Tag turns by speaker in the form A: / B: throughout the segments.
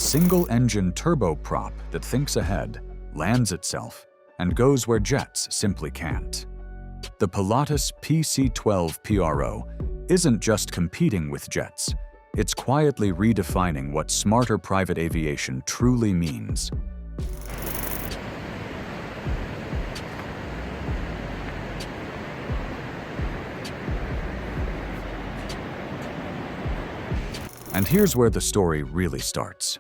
A: single-engine turboprop that thinks ahead, lands itself, and goes where jets simply can't. The Pilatus PC-12 PRO isn't just competing with jets, it's quietly redefining what smarter private aviation truly means. And here's where the story really starts,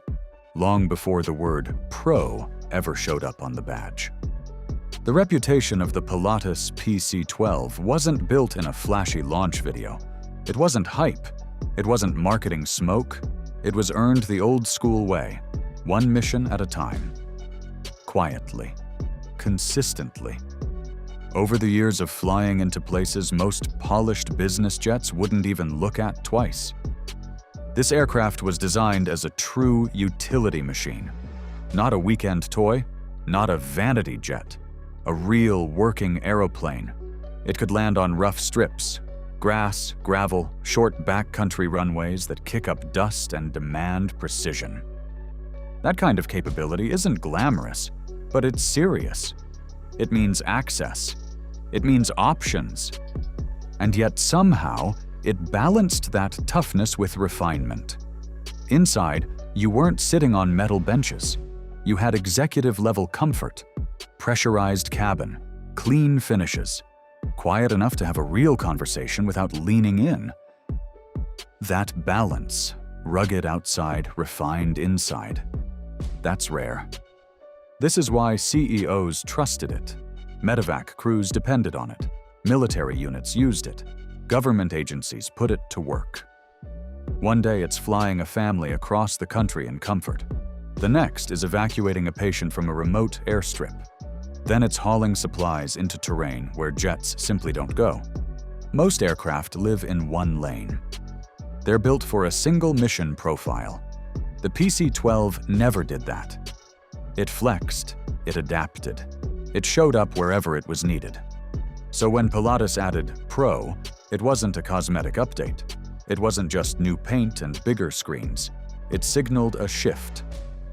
A: long before the word "pro" ever showed up on the badge. The reputation of the Pilatus PC-12 wasn't built in a flashy launch video. It wasn't hype. It wasn't marketing smoke. It was earned the old-school way, one mission at a time. Quietly. Consistently. Over the years of flying into places most polished business jets wouldn't even look at twice. This aircraft was designed as a true utility machine. Not a weekend toy, not a vanity jet. A real working aeroplane. It could land on rough strips, grass, gravel, short backcountry runways that kick up dust and demand precision. That kind of capability isn't glamorous, but it's serious. It means access. It means options. And yet somehow, it balanced that toughness with refinement. Inside, you weren't sitting on metal benches. You had executive-level comfort, pressurized cabin, clean finishes, quiet enough to have a real conversation without leaning in. That balance, rugged outside, refined inside, that's rare. This is why CEOs trusted it. Medevac crews depended on it. Military units used it. Government agencies put it to work. One day it's flying a family across the country in comfort. The next is evacuating a patient from a remote airstrip. Then it's hauling supplies into terrain where jets simply don't go. Most aircraft live in one lane. They're built for a single mission profile. The PC-12 never did that. It flexed, it adapted. It showed up wherever it was needed. So when Pilatus added Pro, it wasn't a cosmetic update. It wasn't just new paint and bigger screens. It signaled a shift,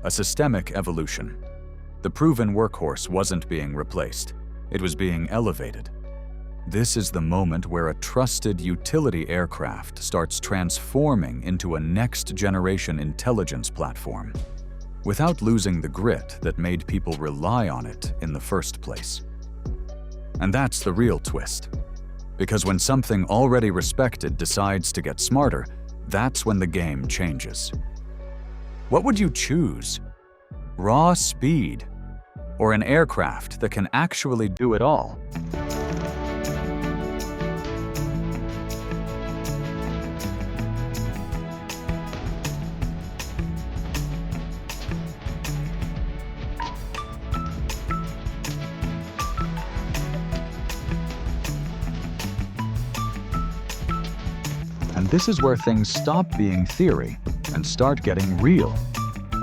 A: a systemic evolution. The proven workhorse wasn't being replaced. It was being elevated. This is the moment where a trusted utility aircraft starts transforming into a next-generation intelligence platform, without losing the grit that made people rely on it in the first place. And that's the real twist. Because when something already respected decides to get smarter, that's when the game changes. What would you choose? Raw speed, or an aircraft that can actually do it all? And this is where things stop being theory and start getting real.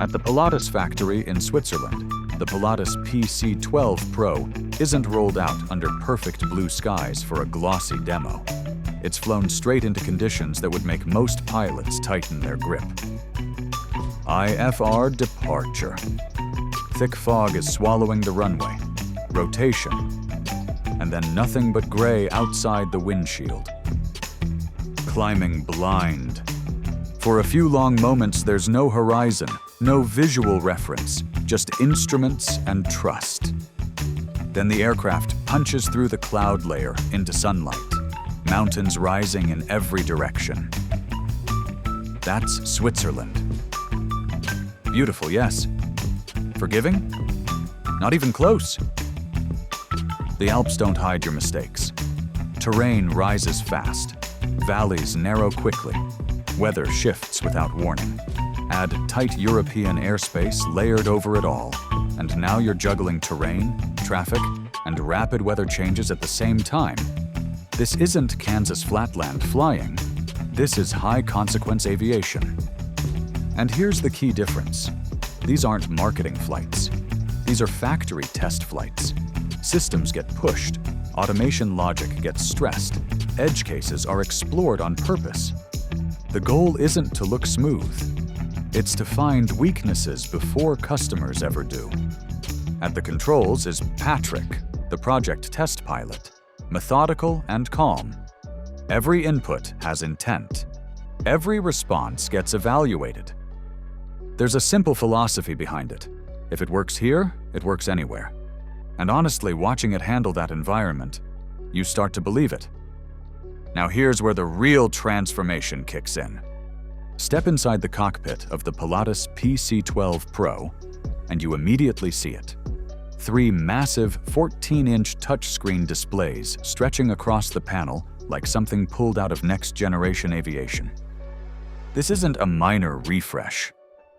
A: At the Pilatus factory in Switzerland, the Pilatus PC-12 PRO isn't rolled out under perfect blue skies for a glossy demo. It's flown straight into conditions that would make most pilots tighten their grip. IFR departure. Thick fog is swallowing the runway. Rotation. And then nothing but gray outside the windshield. Climbing blind. For a few long moments, there's no horizon, no visual reference, just instruments and trust. Then the aircraft punches through the cloud layer into sunlight, mountains rising in every direction. That's Switzerland. Beautiful, yes. Forgiving? Not even close. The Alps don't hide your mistakes. Terrain rises fast. Valleys narrow quickly. Weather shifts without warning. Add tight European airspace layered over it all, and now you're juggling terrain, traffic, and rapid weather changes at the same time. This isn't Kansas flatland flying. This is high-consequence aviation. And here's the key difference. These aren't marketing flights. These are factory test flights. Systems get pushed. Automation logic gets stressed. Edge cases are explored on purpose. The goal isn't to look smooth. It's to find weaknesses before customers ever do. At the controls is Patrick, the project test pilot, methodical and calm. Every input has intent. Every response gets evaluated. There's a simple philosophy behind it. If it works here, it works anywhere. And honestly, watching it handle that environment, you start to believe it. Now here's where the real transformation kicks in. Step inside the cockpit of the Pilatus PC-12 PRO, and you immediately see it. 3 massive 14-inch touchscreen displays stretching across the panel like something pulled out of next-generation aviation. This isn't a minor refresh.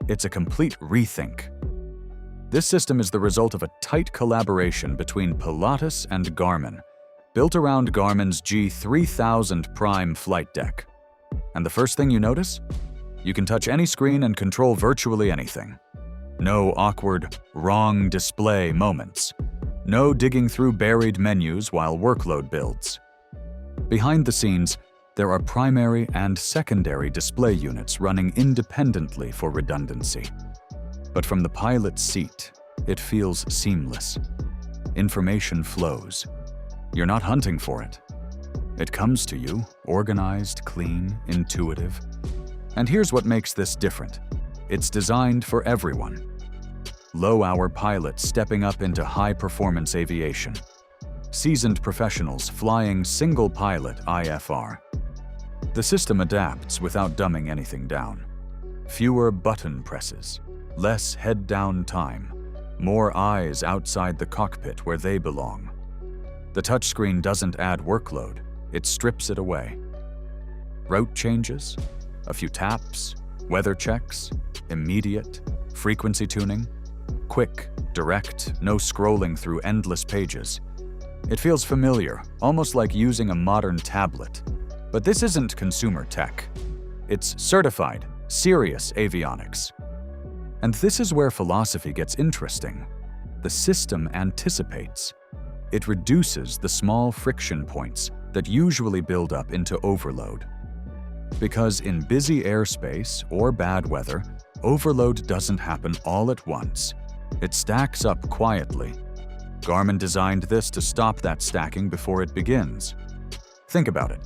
A: It's a complete rethink. This system is the result of a tight collaboration between Pilatus and Garmin, built around Garmin's G3000 Prime flight deck. And the first thing you notice? You can touch any screen and control virtually anything. No awkward, wrong display moments. No digging through buried menus while workload builds. Behind the scenes, there are primary and secondary display units running independently for redundancy. But from the pilot's seat, it feels seamless. Information flows. You're not hunting for it. It comes to you, organized, clean, intuitive. And here's what makes this different. It's designed for everyone. Low-hour pilots stepping up into high-performance aviation. Seasoned professionals flying single-pilot IFR. The system adapts without dumbing anything down. Fewer button presses, less head-down time, more eyes outside the cockpit where they belong. The touchscreen doesn't add workload, it strips it away. Route changes, a few taps, weather checks, immediate, frequency tuning, quick, direct, no scrolling through endless pages. It feels familiar, almost like using a modern tablet. But this isn't consumer tech. It's certified, serious avionics. And this is where philosophy gets interesting. The system anticipates. It reduces the small friction points that usually build up into overload. Because in busy airspace or bad weather, overload doesn't happen all at once. It stacks up quietly. Garmin designed this to stop that stacking before it begins. Think about it.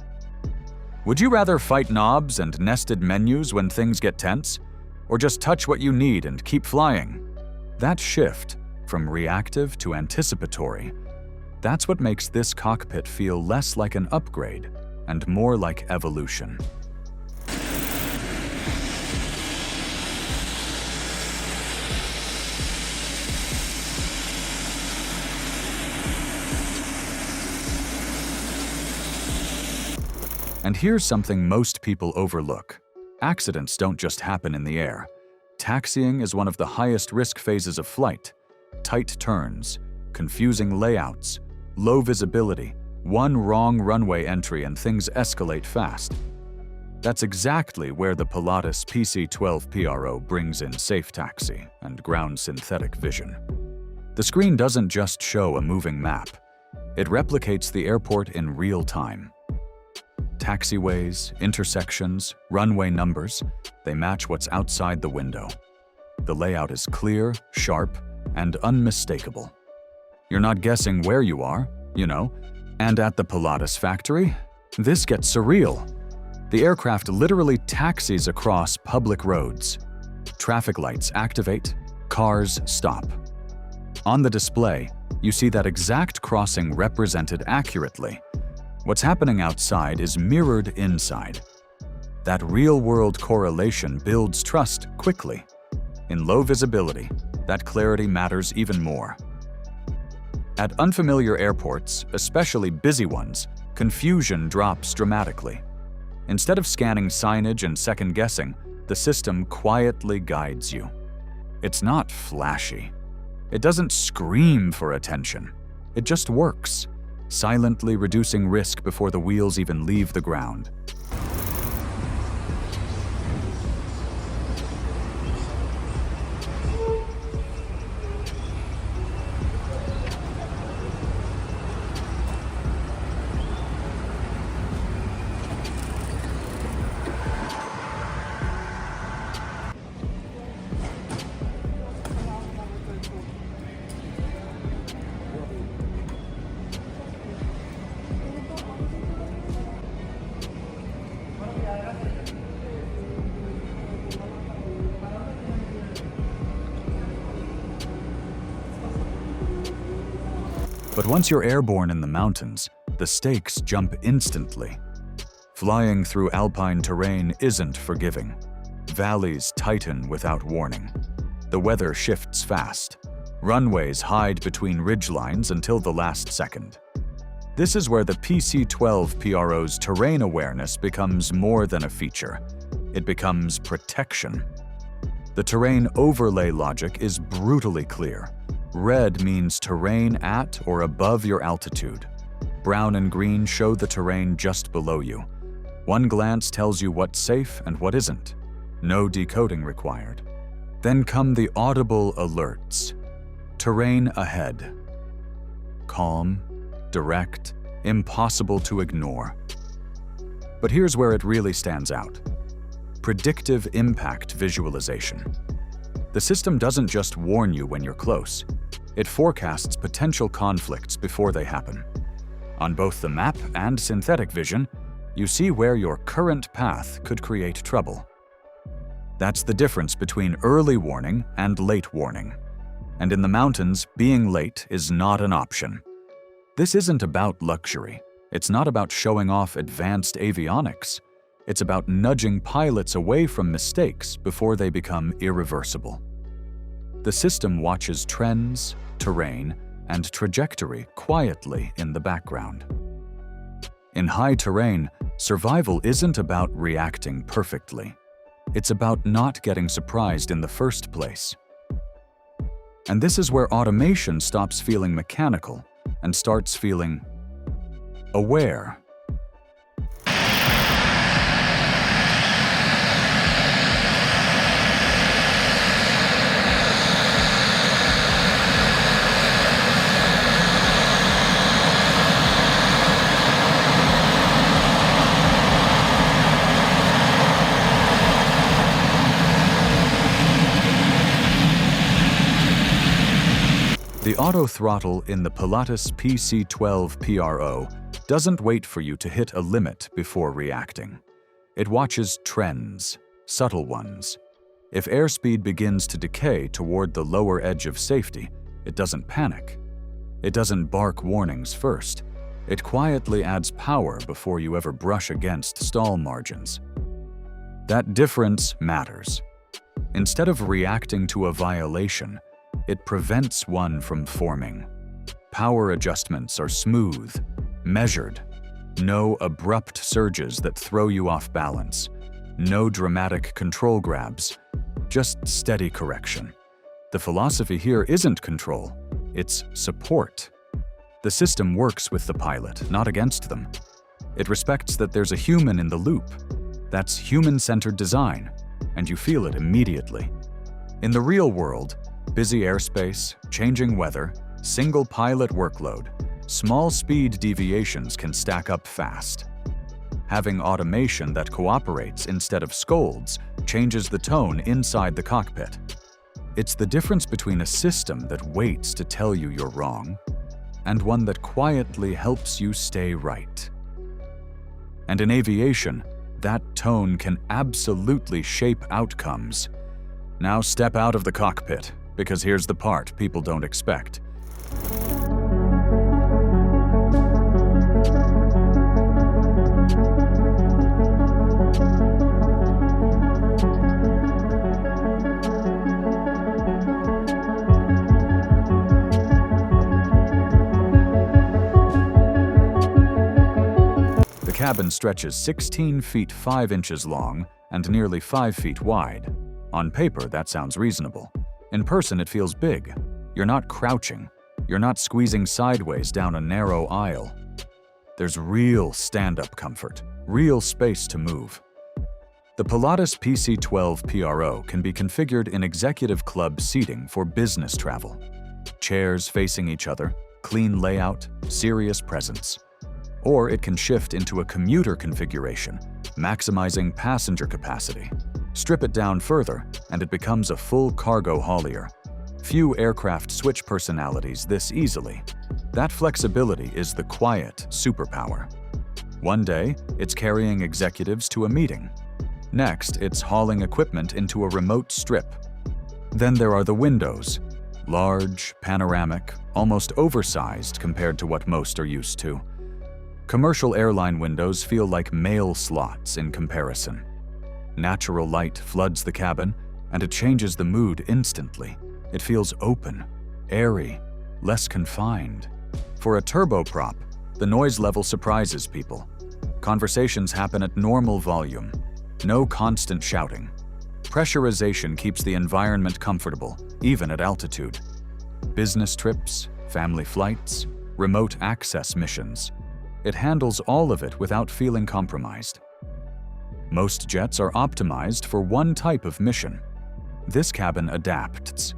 A: Would you rather fight knobs and nested menus when things get tense? Or just touch what you need and keep flying? That shift, from reactive to anticipatory, that's what makes this cockpit feel less like an upgrade and more like evolution. And here's something most people overlook. Accidents don't just happen in the air. Taxiing is one of the highest risk phases of flight. Tight turns, confusing layouts, low visibility, one wrong runway entry and things escalate fast. That's exactly where the Pilatus PC-12 PRO brings in safe taxi and ground synthetic vision. The screen doesn't just show a moving map. It replicates the airport in real time. Taxiways, intersections, runway numbers, they match what's outside the window. The layout is clear, sharp, and unmistakable. You're not guessing where you are, you know. And at the Pilatus factory, this gets surreal. The aircraft literally taxis across public roads. Traffic lights activate, cars stop. On the display, you see that exact crossing represented accurately. What's happening outside is mirrored inside. That real-world correlation builds trust quickly. In low visibility, that clarity matters even more. At unfamiliar airports, especially busy ones, confusion drops dramatically. Instead of scanning signage and second-guessing, the system quietly guides you. It's not flashy. It doesn't scream for attention. It just works, silently reducing risk before the wheels even leave the ground. But once you're airborne in the mountains, the stakes jump instantly. Flying through alpine terrain isn't forgiving. Valleys tighten without warning. The weather shifts fast. Runways hide between ridgelines until the last second. This is where the PC-12 PRO's terrain awareness becomes more than a feature. It becomes protection. The terrain overlay logic is brutally clear. Red means terrain at or above your altitude. Brown and green show the terrain just below you. One glance tells you what's safe and what isn't. No decoding required. Then come the audible alerts. Terrain ahead. Calm, direct, impossible to ignore. But here's where it really stands out. Predictive impact visualization. The system doesn't just warn you when you're close. It forecasts potential conflicts before they happen. On both the map and synthetic vision, you see where your current path could create trouble. That's the difference between early warning and late warning. And in the mountains, being late is not an option. This isn't about luxury. It's not about showing off advanced avionics. It's about nudging pilots away from mistakes before they become irreversible. The system watches trends, terrain, and trajectory quietly in the background. In high terrain, survival isn't about reacting perfectly. It's about not getting surprised in the first place. And this is where automation stops feeling mechanical and starts feeling aware. The auto throttle in the Pilatus PC-12 PRO doesn't wait for you to hit a limit before reacting. It watches trends, subtle ones. If airspeed begins to decay toward the lower edge of safety, it doesn't panic. It doesn't bark warnings first. It quietly adds power before you ever brush against stall margins. That difference matters. Instead of reacting to a violation, it prevents one from forming. Power adjustments are smooth, measured. No abrupt surges that throw you off balance. No dramatic control grabs. Just steady correction. The philosophy here isn't control, it's support. The system works with the pilot, not against them. It respects that there's a human in the loop. That's human-centered design, and you feel it immediately. In the real world, busy airspace, changing weather, single pilot workload, small speed deviations can stack up fast. Having automation that cooperates instead of scolds changes the tone inside the cockpit. It's the difference between a system that waits to tell you you're wrong and one that quietly helps you stay right. And in aviation, that tone can absolutely shape outcomes. Now step out of the cockpit, because here's the part people don't expect. The cabin stretches 16 feet 5 inches long and nearly 5 feet wide. On paper, that sounds reasonable. In person, it feels big. You're not crouching. You're not squeezing sideways down a narrow aisle. There's real stand-up comfort, real space to move. The Pilatus PC-12 PRO can be configured in executive club seating for business travel. Chairs facing each other, clean layout, serious presence. Or it can shift into a commuter configuration, maximizing passenger capacity. Strip it down further, and it becomes a full cargo haulier. Few aircraft switch personalities this easily. That flexibility is the quiet superpower. One day, it's carrying executives to a meeting. Next, it's hauling equipment into a remote strip. Then there are the windows. Large, panoramic, almost oversized compared to what most are used to. Commercial airline windows feel like mail slots in comparison. Natural light floods the cabin, and it changes the mood instantly. It feels open, airy, less confined. For a turboprop, the noise level surprises people. Conversations happen at normal volume, no constant shouting. Pressurization keeps the environment comfortable, even at altitude. Business trips, family flights, remote access missions. It handles all of it without feeling compromised. Most jets are optimized for one type of mission. This cabin adapts,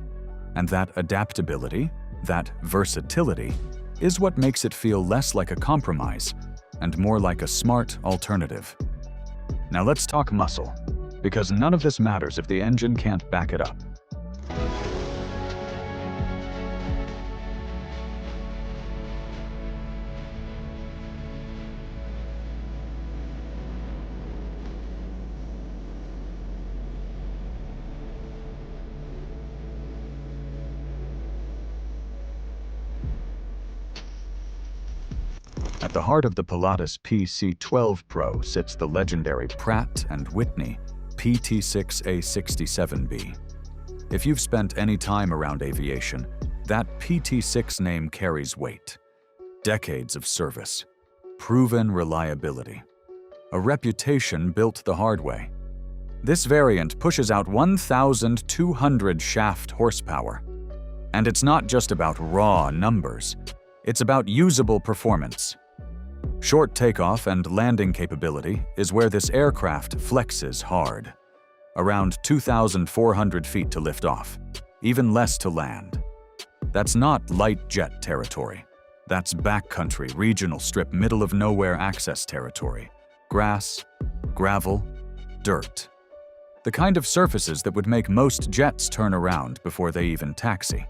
A: and that adaptability, that versatility, is what makes it feel less like a compromise and more like a smart alternative. Now let's talk muscle, because none of this matters if the engine can't back it up. At the heart of the Pilatus PC-12 PRO sits the legendary Pratt & Whitney PT-6A67B. If you've spent any time around aviation, that PT-6 name carries weight. Decades of service, proven reliability, a reputation built the hard way. This variant pushes out 1,200 shaft horsepower. And it's not just about raw numbers, it's about usable performance. Short takeoff and landing capability is where this aircraft flexes hard. Around 2,400 feet to lift off, even less to land. That's not light jet territory. That's backcountry, regional strip, middle-of-nowhere access territory. Grass, gravel, dirt. The kind of surfaces that would make most jets turn around before they even taxi.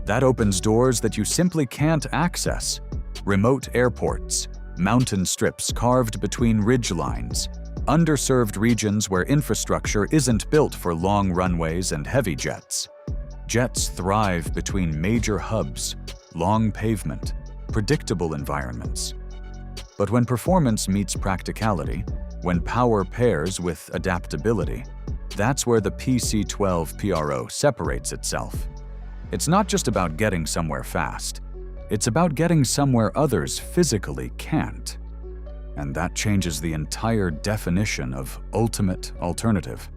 A: That opens doors that you simply can't access. Remote airports, mountain strips carved between ridge lines, underserved regions where infrastructure isn't built for long runways and heavy jets. Jets thrive between major hubs, long pavement, predictable environments. But when performance meets practicality, when power pairs with adaptability, that's where the PC-12 PRO separates itself. It's not just about getting somewhere fast. It's about getting somewhere others physically can't. And that changes the entire definition of ultimate alternative.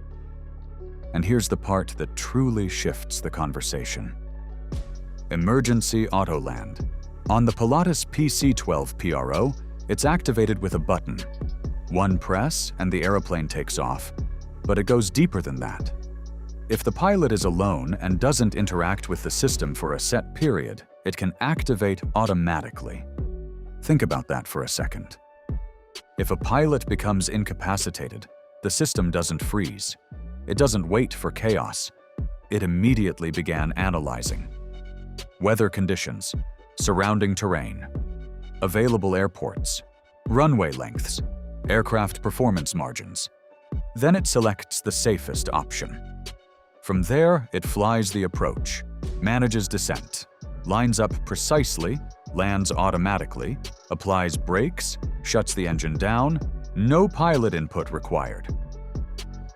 A: And here's the part that truly shifts the conversation. Emergency autoland. On the Pilatus PC-12 PRO, it's activated with a button. One press and the airplane takes off, but it goes deeper than that. If the pilot is alone and doesn't interact with the system for a set period, it can activate automatically. Think about that for a second. If a pilot becomes incapacitated, the system doesn't freeze. It doesn't wait for chaos. It immediately began analyzing weather conditions, surrounding terrain, available airports, runway lengths, aircraft performance margins. Then it selects the safest option. From there, it flies the approach, manages descent, lines up precisely, lands automatically, applies brakes, shuts the engine down, no pilot input required.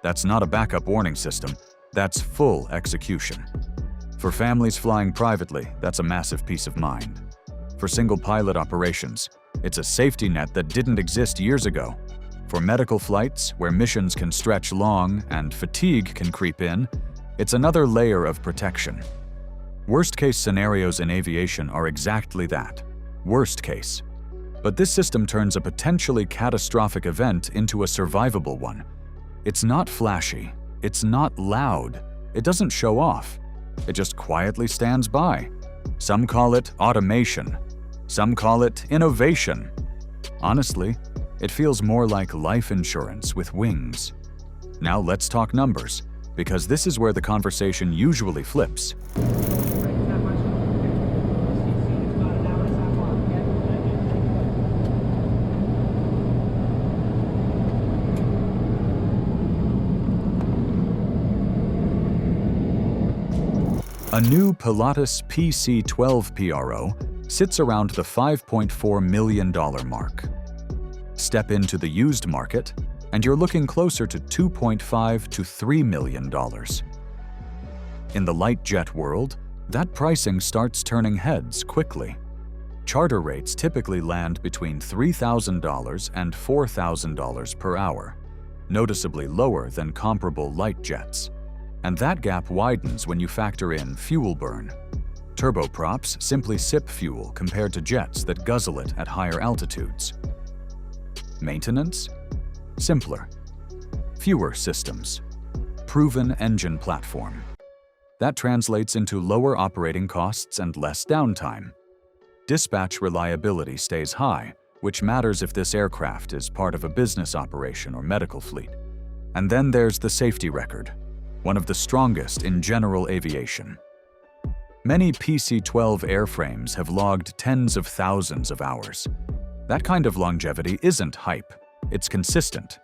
A: That's not a backup warning system, that's full execution. For families flying privately, that's a massive peace of mind. For single pilot operations, it's a safety net that didn't exist years ago. For medical flights, where missions can stretch long and fatigue can creep in, it's another layer of protection. Worst-case scenarios in aviation are exactly that, worst case. But this system turns a potentially catastrophic event into a survivable one. It's not flashy, it's not loud, it doesn't show off. It just quietly stands by. Some call it automation, some call it innovation. Honestly, it feels more like life insurance with wings. Now let's talk numbers, because this is where the conversation usually flips. A new Pilatus PC-12 PRO sits around the $5.4 million mark. Step into the used market, and you're looking closer to $2.5 to $3 million. In the light jet world, that pricing starts turning heads quickly. Charter rates typically land between $3,000 and $4,000 per hour, noticeably lower than comparable light jets. And that gap widens when you factor in fuel burn. Turboprops simply sip fuel compared to jets that guzzle it at higher altitudes. Maintenance? Simpler. Fewer systems. Proven engine platform. That translates into lower operating costs and less downtime. Dispatch reliability stays high, which matters if this aircraft is part of a business operation or medical fleet. And then there's the safety record, one of the strongest in general aviation. Many PC-12 airframes have logged tens of thousands of hours. That kind of longevity isn't hype, it's consistent.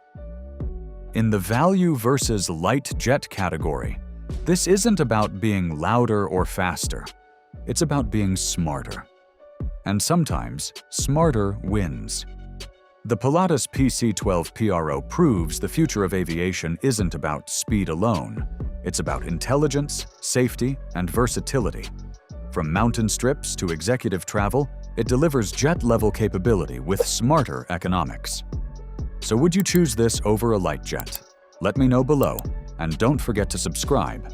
A: In the value versus light jet category, this isn't about being louder or faster, it's about being smarter. And sometimes, smarter wins. The Pilatus PC-12 PRO proves the future of aviation isn't about speed alone. It's about intelligence, safety, and versatility. From mountain strips to executive travel, it delivers jet-level capability with smarter economics. So would you choose this over a light jet? Let me know below, and don't forget to subscribe.